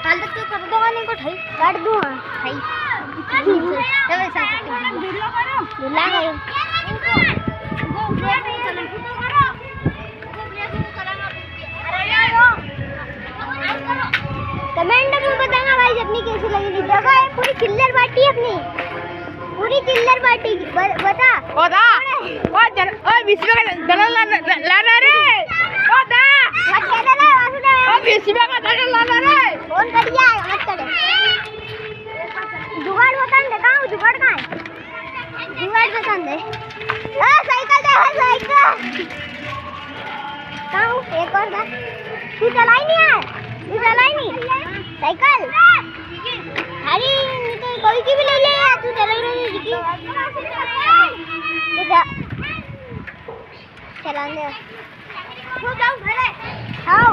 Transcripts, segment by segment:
काल तक तो कर दूंगा नहीं को ठाई काट दूं हां ठाई तो वैसा ढीला करो ढीला करो वो ब्रेक नहीं चलन फुटो करो वो ब्रेक नहीं चलाना अरे यार कमेंट में बताना भाई अपनी कैसी लगी जगह है पूरी चिल्लर पार्टी अपनी पूरी चिल्लर पार्टी बता बता ओ विश्व का दलाल लाना रे बता मत कहना रे वासुदेव ओ विश्व का दलाल लाना रे फोन कर दिया मत कर जुगाड़ बता दे कहां जुगाड़ कहां है जुगाड़ बता दे ए साइकिल दे साइकिल कहां एक और दा तू चलाई नहीं है तू चलाई नहीं साइकिल अरे तो कोई की भी ले ले यार तू चला रही है की चला दे हो जाओ घरे आओ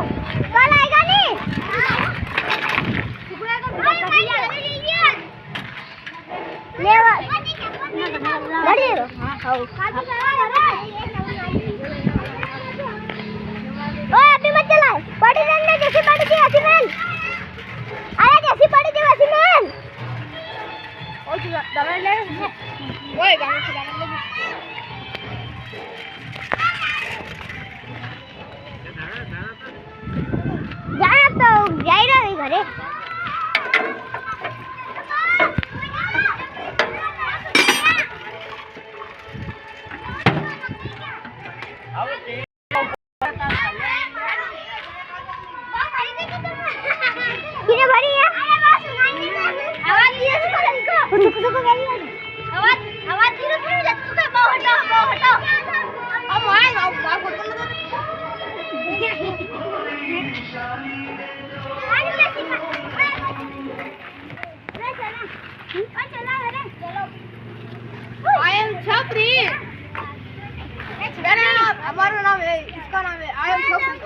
कल आएगा नहीं ले गाड़ी लो हां ओ अभी मत चला पड़ी रहने जैसे पड़ी थी असीमन आया जैसी पड़ी थी असीमन ओ दलाल ले ओए गाना से गाना ले जाए तो जाए रहे घरे किने भरी है आवाज दिए इसको इनको आवाज दिए फिर लट्टू का बहु हटो अब आएगा बाप को तुम I am Chapri. हमारा नाम है इसका नाम है I am Chapri.